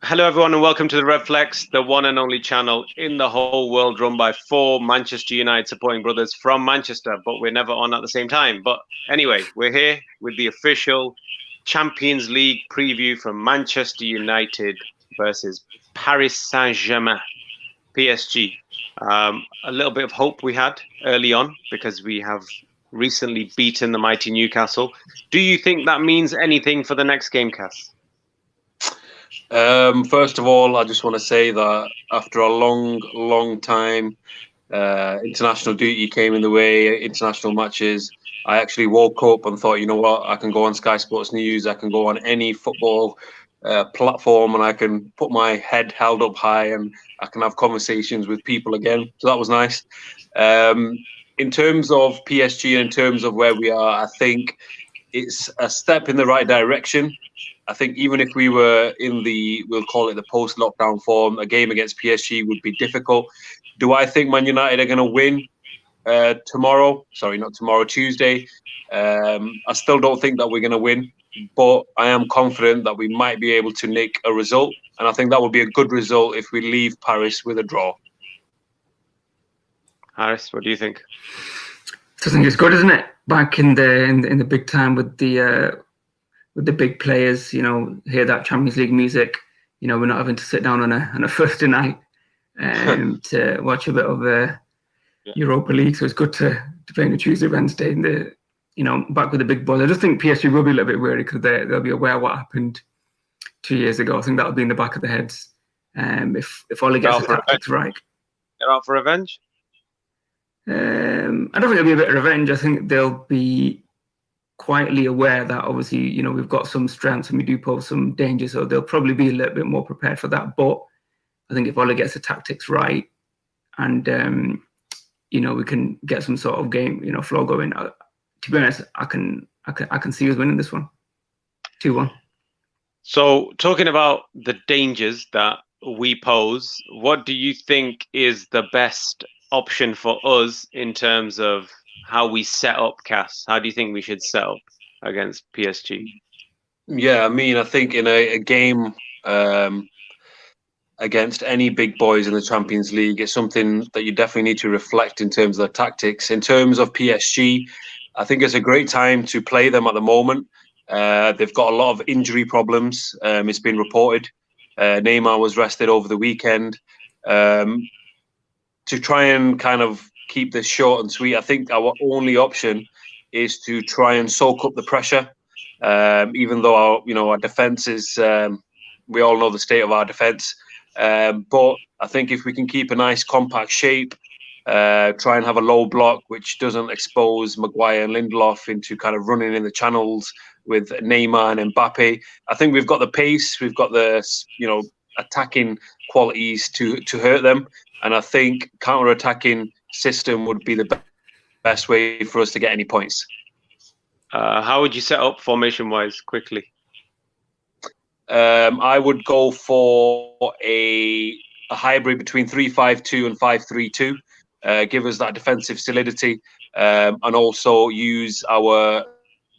Hello, everyone, and welcome to the Redflex, the one and only channel in the whole world run by four Manchester United supporting brothers from Manchester, but we're never on at the same time. But anyway, we're here with the official Champions League preview from Manchester United versus Paris Saint-Germain, PSG. A little bit of hope we had early on because we have recently beaten the mighty Newcastle. Do you think that means anything for the next game, Cass? First of all, I just want to say that after a long time, international duty came in the way, international matches. I actually woke up and thought, you know what, I can go on Sky Sports News, I can go on any football platform, and I can put my head held up high, and I can have conversations with people again. So that was nice. In terms of PSG, and in terms of where we are, I think it's a step in the right direction. I think even if we were in we'll call it the post-lockdown form, a game against PSG would be difficult. Do I think Man United are going to win tomorrow? Sorry, not tomorrow, Tuesday. I still don't think that we're going to win, but I am confident that we might be able to nick a result. And I think that would be a good result if we leave Paris with a draw. Harris, what do you think? I think it's good, isn't it? Back in the big time with the big players, hear that Champions League music. We're not having to sit down on a Thursday night to watch a bit of Europa League. So it's good to play on a Tuesday, Wednesday, and back with the big boys. I just think PSG will be a little bit worried because they'll be aware of what happened 2 years ago. I think that'll be in the back of their heads. If Ole gets the tactics right, they're out for revenge. I don't think it'll be a bit of revenge. I think they'll be quietly aware that obviously, we've got some strengths and we do pose some danger, so they'll probably be a little bit more prepared for that. But I think if Ole gets the tactics right and, we can get some sort of game, flow going, to be honest, I can see us winning this one, 2-1. So talking about the dangers that we pose, what do you think is the best option for us in terms of how we set up, Cass? How do you think we should set up against PSG? Yeah, I think in a game against any big boys in the Champions League, it's something that you definitely need to reflect in terms of the tactics. In terms of PSG, I think it's a great time to play them at the moment. They've got a lot of injury problems. It's been reported. Neymar was rested over the weekend. To try and kind of keep this short and sweet, I think our only option is to try and soak up the pressure. Even though our defense is, we all know the state of our defense. But I think if we can keep a nice compact shape, try and have a low block which doesn't expose Maguire and Lindelof into kind of running in the channels with Neymar and Mbappe. I think we've got the pace, we've got the attacking qualities to hurt them. And I think counter-attacking system would be the best way for us to get any points. How would you set up formation-wise quickly? I would go for a hybrid between 3-5-2 and 5-3-2. Give us that defensive solidity, and also use our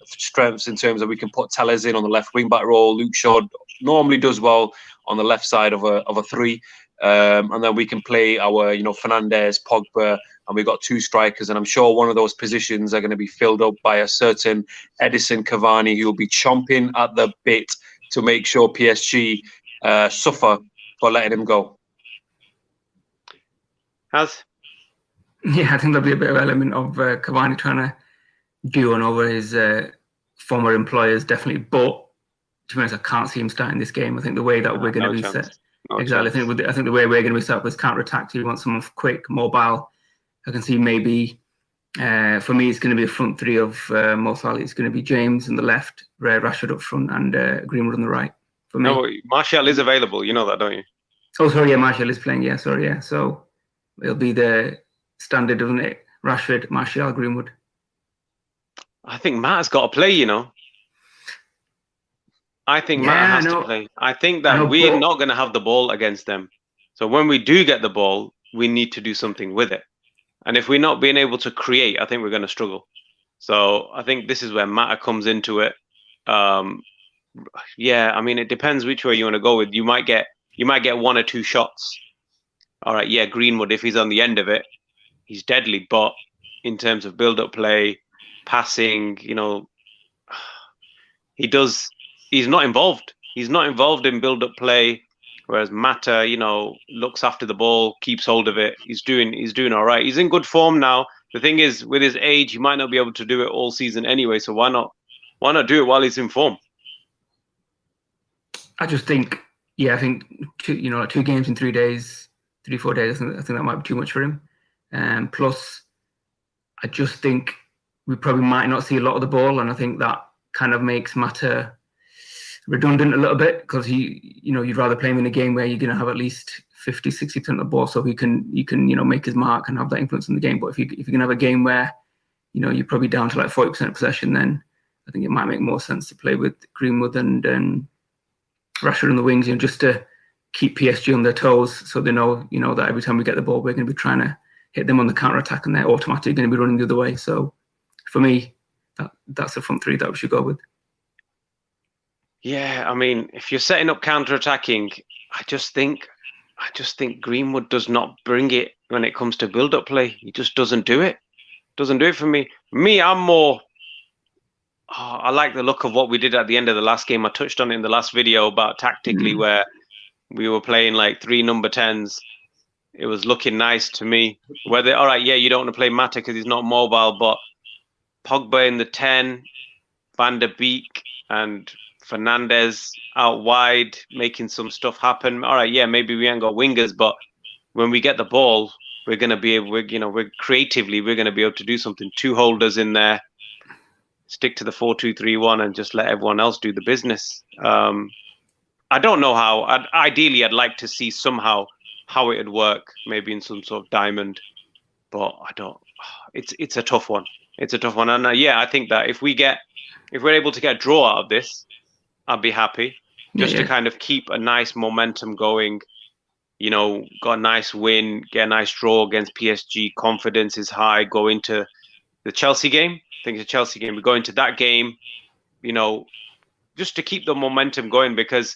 strengths in terms of we can put Telles in on the left wing back role. Luke Shaw normally does well on the left side of a three. And then we can play our, Fernandes, Pogba, and we've got two strikers. And I'm sure one of those positions are going to be filled up by a certain Edison Cavani, who will be chomping at the bit to make sure PSG suffer for letting him go. Has? Yeah, I think there'll be a bit of element of Cavani trying to do on over his former employers, definitely. But to be honest, I can't see him starting this game. I think the way that we're going to be set. Exactly. I think the way we're going to be set up is counter-attack. You want someone quick, mobile. I can see maybe, for me, it's going to be a front three of most likely. It's going to be James on the left, Rashford up front, and Greenwood on the right. For me. No, Martial is available. You know that, don't you? Oh, sorry, yeah, Martial is playing. Yeah, sorry, yeah. So it'll be the standard, doesn't it? Rashford, Martial, Greenwood. I think Matt has got to play, I think Matt has to play. I think that we're not going to have the ball against them. So when we do get the ball, we need to do something with it. And if we're not being able to create, I think we're going to struggle. So I think this is where Matt comes into it. Yeah, I mean, it depends which way you want to go with. You might get 1 or 2 shots. All right, yeah, Greenwood, if he's on the end of it, he's deadly. But in terms of build-up play, passing, he's not involved. He's not involved in build-up play. Whereas Mata, looks after the ball, keeps hold of it. He's doing all right. He's in good form now. The thing is, with his age, he might not be able to do it all season anyway. So why not do it while he's in form? I just think, I think 2 games in 3 days, 3-4 days. I think that might be too much for him. Plus, I just think we probably might not see a lot of the ball, and I think that kind of makes Mata redundant a little bit, because you'd rather play him in a game where you're going to have at least 50-60% of the ball, so he can make his mark and have that influence in the game. But if you're going to have a game where you're probably down to like 40% of possession, then I think it might make more sense to play with Greenwood and Rashford on the wings, just to keep PSG on their toes, so they know that every time we get the ball, we're going to be trying to hit them on the counter attack, and they're automatically going to be running the other way. So for me, that's the front three that we should go with. Yeah, I mean, if you're setting up counter-attacking, I just think Greenwood does not bring it when it comes to build-up play. He just doesn't do it. Doesn't do it for me. I'm more. I like the look of what we did at the end of the last game. I touched on it in the last video about tactically where we were playing like 3 number 10s. It was looking nice to me. Whether all right, yeah, you don't want to play Mata because he's not mobile, but Pogba in the 10, Van der Beek and Fernandes out wide, making some stuff happen. All right, yeah, maybe we ain't got wingers, but when we get the ball, we're gonna be able, we're creatively, we're gonna be able to do something. 2 holders in there, stick to the 4-2-3-1, and just let everyone else do the business. I don't know how. Ideally, I'd like to see somehow how it would work, maybe in some sort of diamond, but I don't. It's a tough one. It's a tough one, and I think that if we're able to get a draw out of this, I'd be happy, just to kind of keep a nice momentum going. Got a nice win, get a nice draw against PSG. Confidence is high. Go into the Chelsea game. I think it's a Chelsea game. We go into that game, just to keep the momentum going, because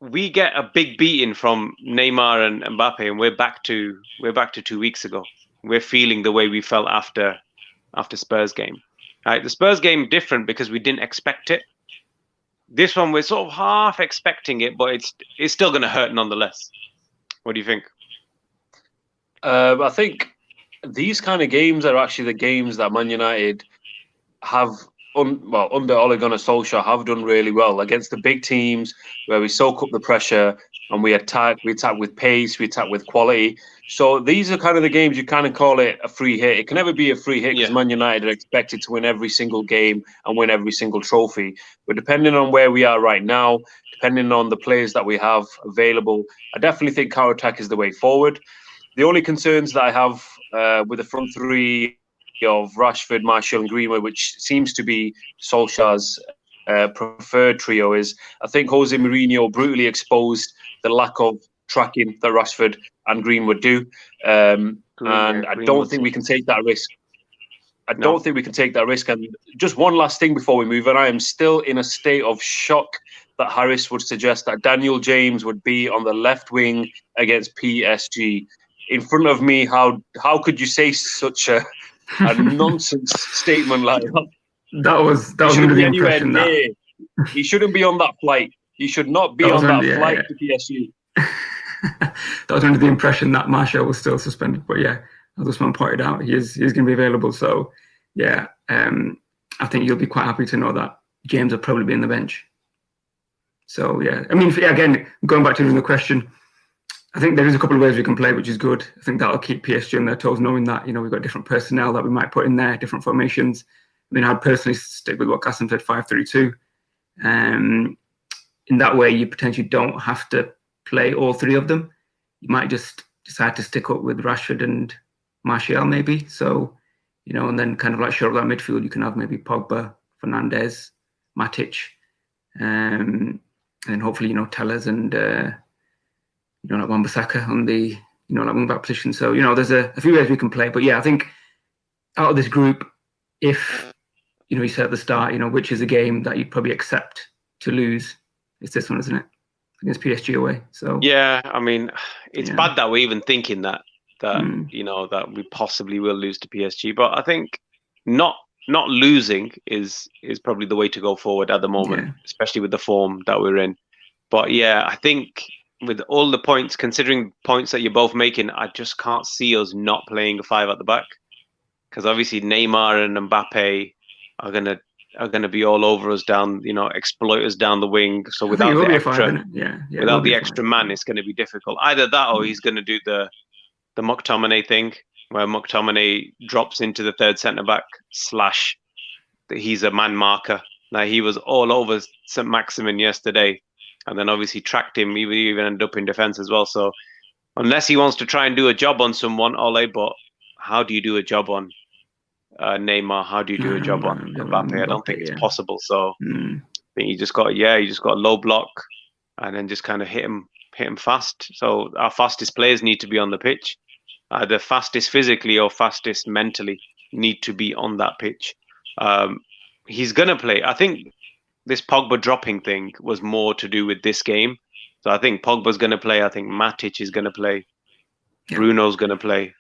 we get a big beating from Neymar and Mbappe, and we're back to 2 weeks ago. We're feeling the way we felt after Spurs game. Right, the Spurs game different because we didn't expect it. This one we're sort of half expecting it, but it's still going to hurt nonetheless. What do you think? I think these kind of games are actually the games that Man United have, under Ole Gunnar Solskjaer, have done really well against the big teams, where we soak up the pressure and we attack with pace, we attack with quality. So these are kind of the games you kind of call it a free hit. It can never be a free hit because Man United are expected to win every single game and win every single trophy. But depending on where we are right now, depending on the players that we have available, I definitely think counter-attack is the way forward. The only concerns that I have with the front three of Rashford, Martial and Greenwood, which seems to be Solskjaer's preferred trio, is I think Jose Mourinho brutally exposed the lack of tracking that Rashford and Greenwood do. And I don't think we can take that risk. I don't think we can take that risk. And just one last thing before we move on, I am still in a state of shock that Harris would suggest that Daniel James would be on the left wing against PSG. In front of me, how could you say such a nonsense statement like that? That was under the impression that he shouldn't be on that flight. He should not be on that flight to PSG. That was under the impression that Martial was still suspended, but as Usman pointed out, he's going to be available. So I think you'll be quite happy to know that James will probably be on the bench. So I mean, again, going back to the question, I think there is a couple of ways we can play, which is good. I think that'll keep PSG on their toes, knowing that we've got different personnel that we might put in there, different formations. I mean, I'd personally stick with what Kasim said, 5-3-2. In that way, you potentially don't have to play all 3 of them. You might just decide to stick up with Rashford and Martial, maybe. So, and then kind of like shore up that midfield. You can have maybe Pogba, Fernandes, Matic, and then hopefully Tellez and like Wan-Bissaka on the like wing back position. So there's a few ways we can play. But I think out of this group, if you said at the start, which is a game that you'd probably accept to lose. It's this one, isn't it? Against PSG away. So yeah, I mean, it's bad that we're even thinking that you know, that we possibly will lose to PSG. But I think not losing is probably the way to go forward at the moment, especially with the form that we're in. But yeah, I think with all the points, considering points that you're both making, I just can't see us not playing a 5 at the back, because obviously Neymar and Mbappe are gonna be all over us down, you know, exploit us down the wing. So without the extra, without the extra man, it's going to be difficult. Either that, or he's going to do the McTominay thing, where McTominay drops into the third centre back / he's a man marker. Like, he was all over St. Maximin yesterday, and then obviously tracked him. He even ended up in defence as well. So unless he wants to try and do a job on someone, Ole, but how do you do a job on Neymar? How do you do a job on Mbappe? I don't think it's possible. So I think you just got a low block, and then just kind of hit him fast. So our fastest players need to be on the pitch. Either fastest physically or fastest mentally need to be on that pitch. He's gonna play. I think this Pogba dropping thing was more to do with this game. So I think Pogba's gonna play. I think Matic is gonna play. Bruno's gonna play.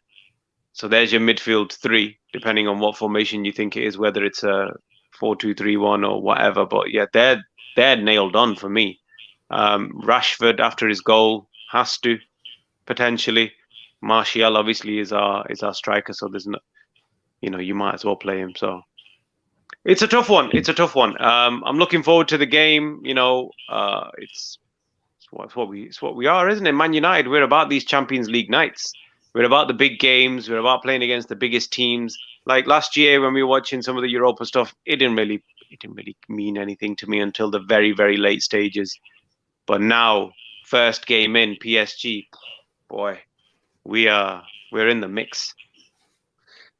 So there's your midfield 3, depending on what formation you think it is, whether it's a 4-2-3-1 or whatever. But yeah, they're nailed on for me. Rashford, after his goal, has to potentially. Martial obviously is our striker, so there's no, you know, you might as well play him. So it's a tough one. I'm looking forward to the game. You know, it's what we are, isn't it? Man United, we're about these Champions League nights. We're about the big games. We're about playing against the biggest teams. Like last year when we were watching some of the Europa stuff, it didn't really mean anything to me until the very, very late stages. But now, first game in PSG, boy, we're in the mix.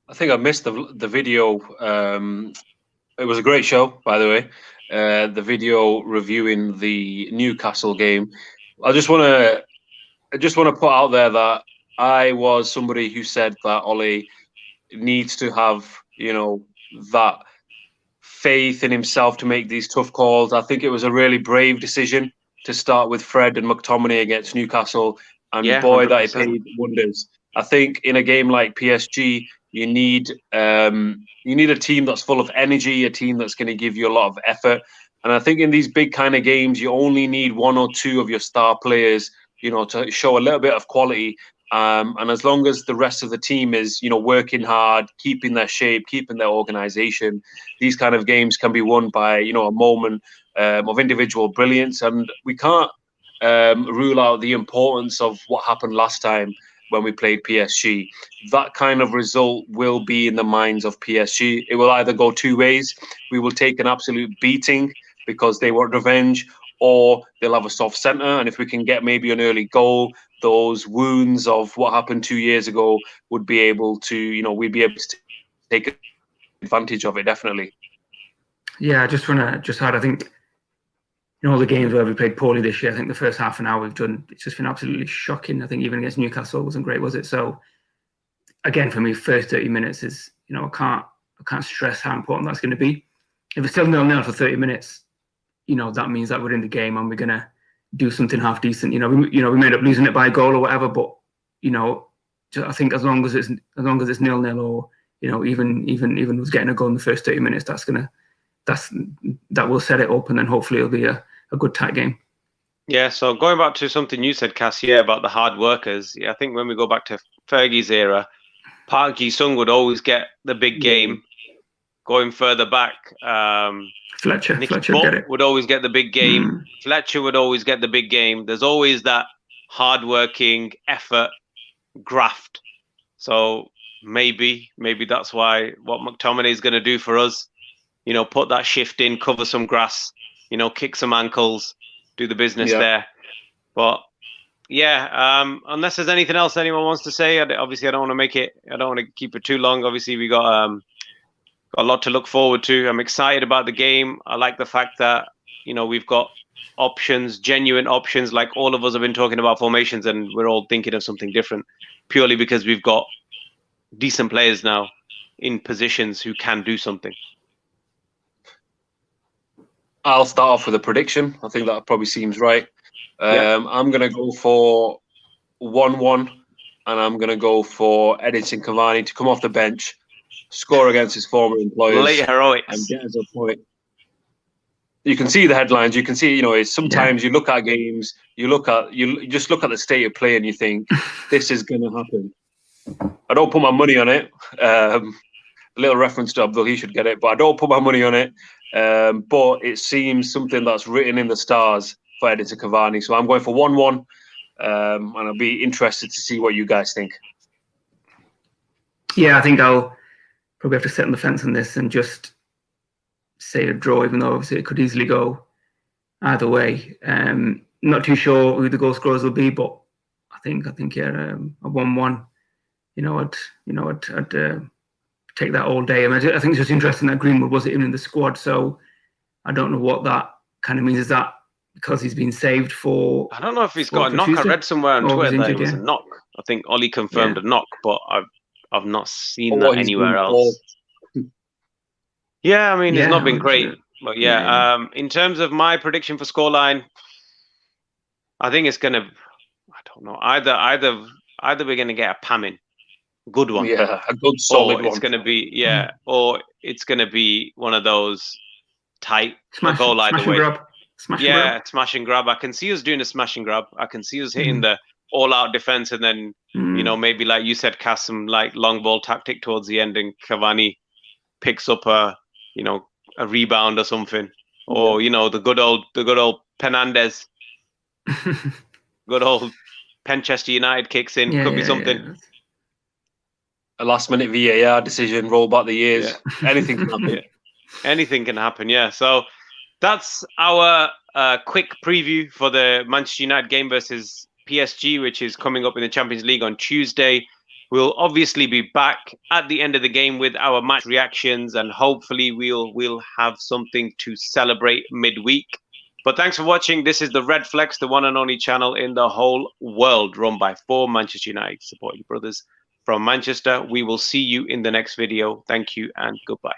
I think I missed the video. It was a great show, by the way. The video reviewing the Newcastle game. I just want to put out there that I was somebody who said that Ole needs to have, you know, that faith in himself to make these tough calls. I think it was a really brave decision to start with Fred and McTominay against Newcastle, and boy, 100%. That it paid wonders. I think in a game like PSG, you need a team that's full of energy, a team that's going to give you a lot of effort. And I think in these big kind of games, you only need 1 or 2 of your star players, you know, to show a little bit of quality. And as long as the rest of the team is, you know, working hard, keeping their shape, keeping their organization, these kind of games can be won by, you know, a moment of individual brilliance. And we can't rule out the importance of what happened last time when we played PSG. That kind of result will be in the minds of PSG. It will either go 2 ways. We will take an absolute beating because they want revenge, or they'll have a soft centre. And if we can get maybe an early goal, those wounds of what happened 2 years ago would be able to, you know, we'd be able to take advantage of it, definitely. Yeah, I just want to add, I think, in all the games where we played poorly this year, I think the first half an hour we've done, it's just been absolutely shocking. I think even against Newcastle wasn't great, was it? So again, for me, first 30 minutes is, you know, I can't stress how important that's going to be. If it's still 0-0 for 30 minutes, you know, that means that we're in the game and we're going to do something half decent. We may end up losing it by a goal or whatever, but, you know, I think as long as it's 0-0, or, you know, even was getting a goal in the first 30 minutes, that will set it up, and then hopefully it'll be a good tight game. Yeah, so going back to something you said, Cass, about the hard workers. Yeah, I think when we go back to Fergie's era, Park Ji-sung would always get the big game. Going further back, Fletcher would always get the big game. Fletcher would always get the big game. There's always that hard-working effort, graft. So maybe that's why what McTominay is going to do for us, you know, put that shift in, cover some grass, you know, kick some ankles, do the business there. But yeah, unless there's anything else anyone wants to say, obviously I don't want to keep it too long. Obviously we got a lot to look forward to. I'm excited about the game. I like the fact that, you know, we've got options, genuine options, like all of us have been talking about formations, and we're all thinking of something different purely because we've got decent players now in positions who can do something. I'll start off with a prediction. I think that probably seems right. I'm going to go for 1-1, and I'm going to go for Edinson Cavani to come off the bench, score against his former employers, Late heroics, and get us a point. You can see the headlines. You can see, you know, sometimes you look at games, you just look at the state of play, and you think this is going to happen. I don't put my money on it. A little reference to Abdul, he should get it, but I don't put my money on it. But it seems something that's written in the stars for Edinson Cavani. So I'm going for 1-1, and I'll be interested to see what you guys think. Yeah, I think I'll probably have to sit on the fence on this and just say a draw, even though obviously it could easily go either way. Not too sure who the goal scorers will be, but I think yeah, a 1-1. I'd take that all day. I mean, I think it's just interesting that Greenwood wasn't even in the squad, so I don't know what that kind of means. Is that because he's been saved for? I don't know if he's got a knock. I read somewhere on Twitter that it was a knock. I think Ollie confirmed a knock, but I've not seen that anywhere else. Yeah, I mean, it's not been great, but in terms of my prediction for scoreline, I think it's gonna. I don't know. Either we're gonna get a pamming, good one, a good solid one. It's gonna be or it's gonna be one of those tight goal either way. Smash and grab. I can see us doing a smash and grab. I can see us hitting the all-out defense, and then maybe like you said, cast some like long ball tactic towards the end, and Cavani picks up a rebound or something, or the good old Penandes, good old Manchester United kicks in. Could be something. Yeah. A last-minute VAR decision, roll back the years. Anything can happen. Anything can happen. Yeah. So that's our quick preview for the Manchester United game versus PSG, which is coming up in the Champions League on Tuesday. We'll obviously be back at the end of the game with our match reactions, and hopefully we'll have something to celebrate midweek. But thanks for watching. This is the Redflex, the one and only channel in the whole world, run by 4 Manchester United supporting brothers from Manchester. We will see you in the next video. Thank you and goodbye.